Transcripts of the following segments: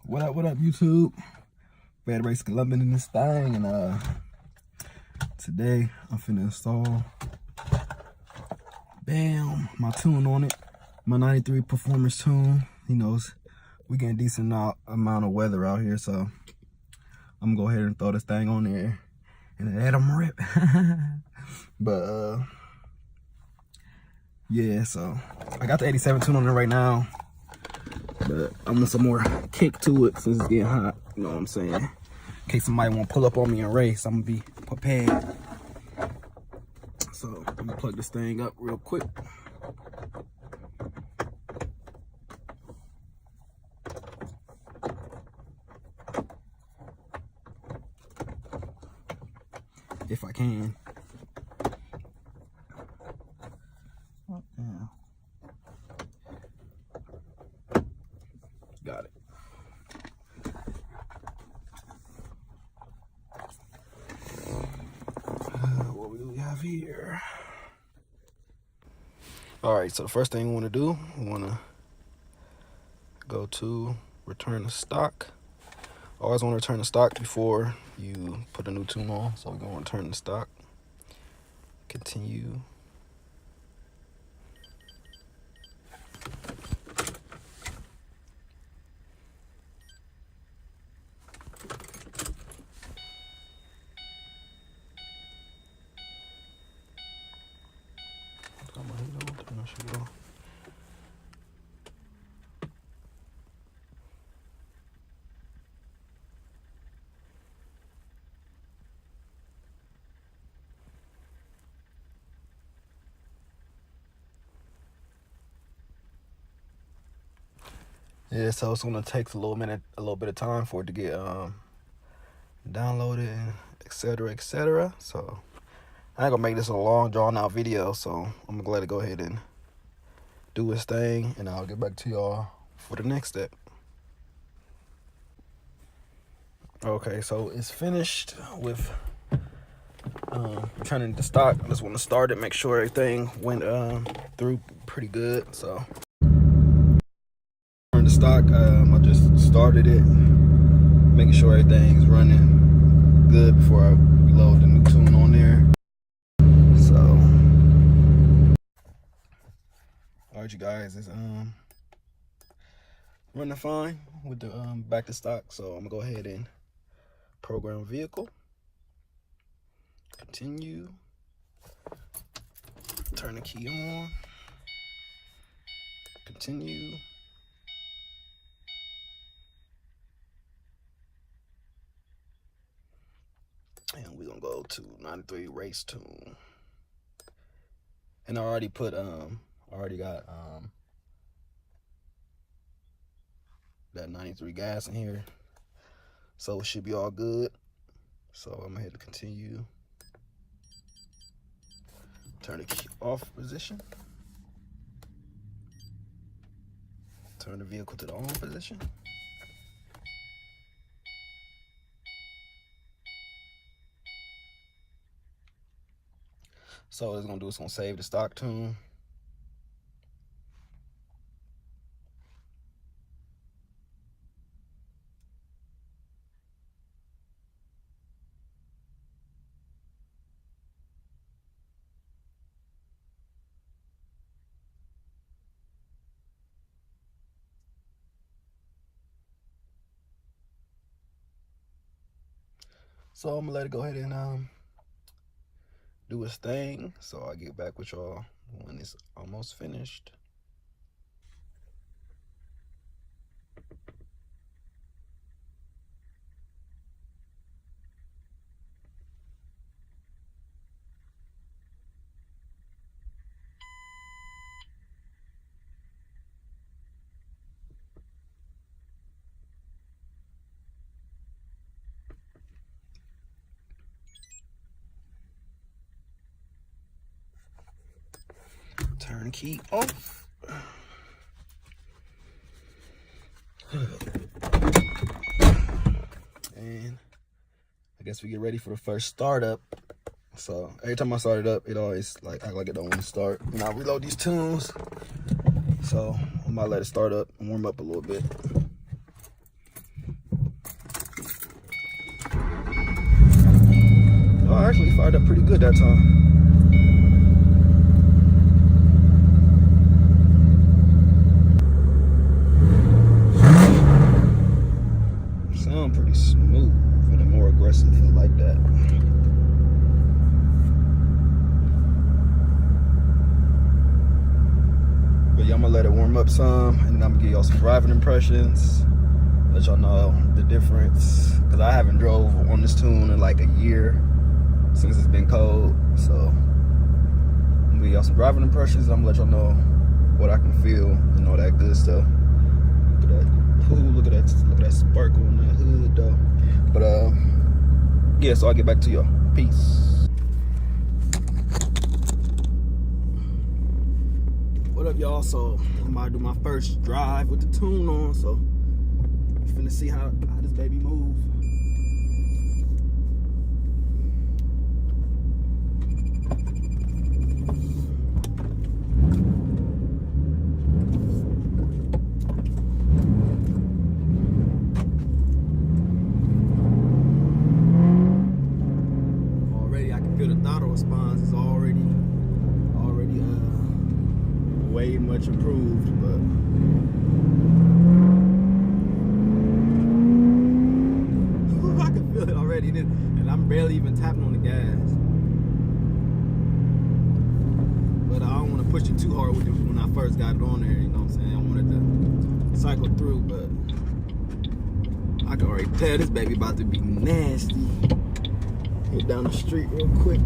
What up, YouTube? Bad Race Columbin in this thing, and today I'm finna install, bam, my tune on it, my 93 performance tune. You know, we getting a decent amount of weather out here, so I'm gonna go ahead and throw this thing on there and let them rip. But yeah, so I got the 87 tune on it right now, but I want some more kick to it since it's getting hot. You know what I'm saying? In case somebody want to pull up on me and race, I'm gonna be prepared. So I'm gonna plug this thing up real quick. If I can. Oh, yeah. Got it. What do we have here? All right, so the first thing we want to do, we want to go to return to stock. Always want to return to stock before you put a new tune on. So we're going to return to stock. Continue. Turn that shit off. Yeah, so it's gonna take a little bit of time for it to get downloaded, and etc. So I ain't gonna make this a long drawn out video, so I'm gonna let it go ahead and do its thing, and I'll get back to y'all for the next step. Okay, so it's finished with returning to stock. I just want to start it, make sure everything went through pretty good. So to stock, I just started it, making sure everything's running good before I reload the new tune on there. So all right, you guys, it's running fine with the back to stock. So I'm gonna go ahead and program vehicle, continue, turn the key on, continue. And we're gonna go to 93 race tune. And I already put already got that 93 gas in here. So it should be all good. So I'm gonna hit the continue. Turn the key off position. Turn the vehicle to the on position. So what it's gonna do is gonna save the stock tune. So I'm gonna let it go ahead and do its thing. So I'll get back with y'all when it's almost finished. Turn key off. And I guess we get ready for the first startup. So every time I start it up, it always act like it don't want to start. And I reload these tunes. So I might let it start up and warm up a little bit. car actually fired up pretty good that time. Sound pretty smooth and more aggressive. I like that. But yeah, I'm gonna let it warm up some, and I'm gonna give y'all some driving impressions. Let y'all know the difference, cause I haven't drove on this tune in like a year since it's been cold. So I'm gonna give y'all some driving impressions. I'm gonna let y'all know what I can feel and all that good stuff. Look at that. Ooh, look at that sparkle on that hood though. But yeah, so I'll get back to y'all. Peace. What up, y'all? So I'm about to do my first drive with the tune on, so I'm finna see how this baby move. Response is already way much improved, but I can feel it already, and I'm barely even tapping on the gas. But I don't want to push it too hard with it when I first got it on there, you know what I'm saying? I wanted to cycle through, but I can already tell this baby about to be nasty. Hit down the street real quick.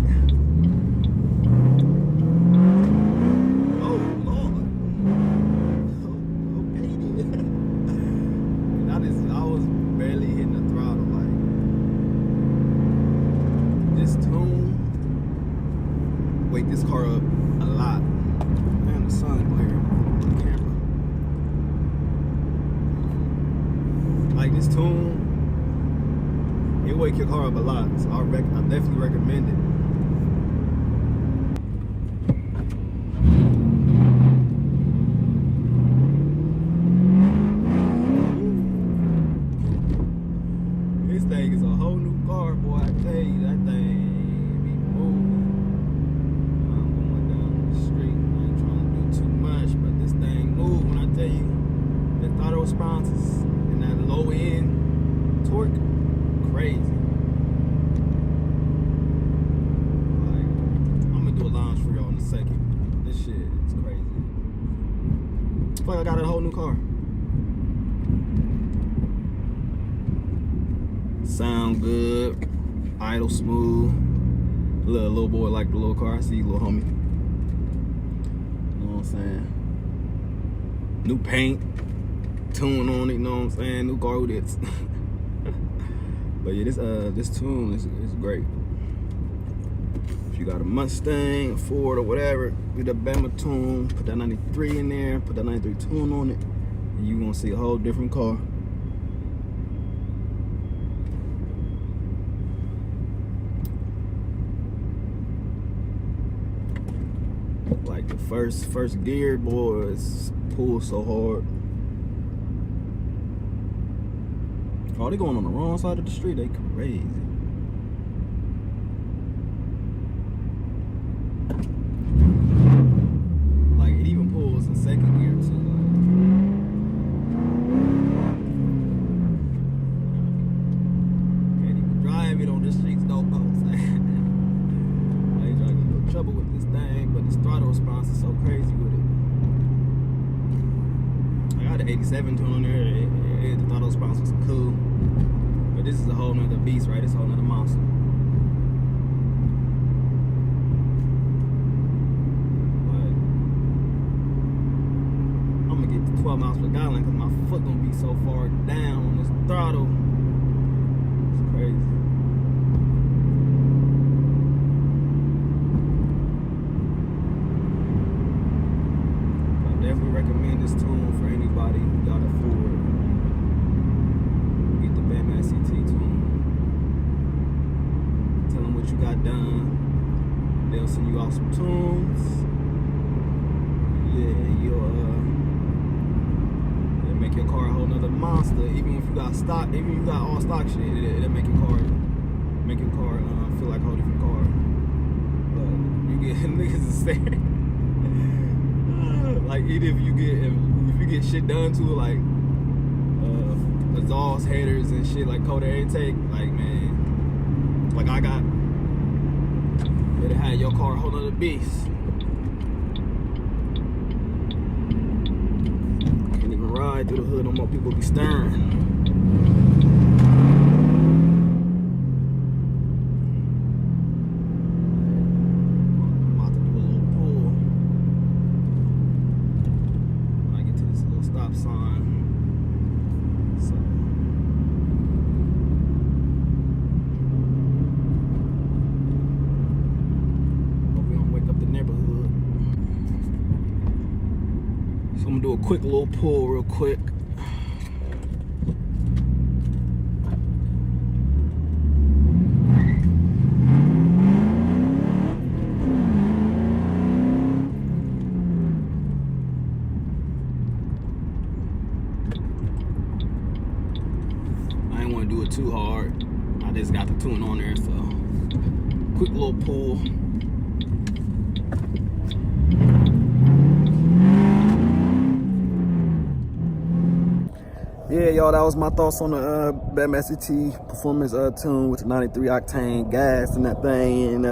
Oh Lord. Okay then. I was barely hitting the throttle. Like, this tune wake this car up a lot. Man, the sun glaring on the camera. Like, this tune, it wake your car up a lot, so I definitely recommend it. This thing is a whole new car, boy. I tell you, that thing be moving. I'm going down the street. I ain't trying to do too much, but this thing move. When I tell you, the throttle responses and that low end torque, crazy. Like, I'm gonna do a lounge for y'all in a second. This shit is crazy. It's like I got a whole new car. Sound good, idle smooth. Little boy like the little car. I see you, little homie. You know what I'm saying? New paint, tune on it. You know what I'm saying? New car with it. But yeah, this tune is great. If you got a Mustang, a Ford, or whatever, get a Bama tune, put that 93 in there, put that 93 tune on it, and you're gonna see a whole different car. Like the first gear, boy, it's pulled so hard. Oh, they going on the wrong side of the street. They crazy. Like, it even pulls in second gear too. Like, can't even drive it on the streets no more. Like, you trying to get no trouble with this thing, but this throttle response is so crazy with it. I got the 87 tune on there. The throttle response was cool. But this is a whole nother beast, right? It's a whole nother monster. Like, I'm gonna get to 12 miles per gallon because my foot gonna be so far down on this throttle. It's crazy. I definitely recommend this tune for anybody who got a Ford. Bama SCT tune. Tell them what you got done. They'll send you off some tunes. Yeah, it'll make your car a whole nother monster. Even if you got stock, even if you got all stock shit, it'll make your car make your car feel like a whole different car. But you get niggas to stare. Like even if you get shit done to it, like exhaust headers and shit, like cold air intake, like man, like I got, better have your car a whole nother beast. Can't even ride through the hood no more. People be staring. So I'm gonna do a quick little pull real quick. I ain't wanna do it too hard. I just got the tune on there, so quick little pull. Yeah, y'all, that was my thoughts on the Bama SCT performance tune with the 93 octane gas and that thing. And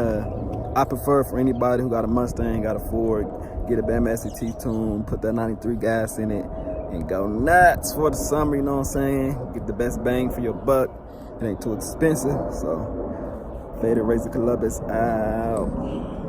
I prefer for anybody who got a Mustang, got a Ford, get a Bama SCT tune, put that 93 gas in it, and go nuts for the summer, you know what I'm saying? Get the best bang for your buck. It ain't too expensive, so Faded Razor Columbus out.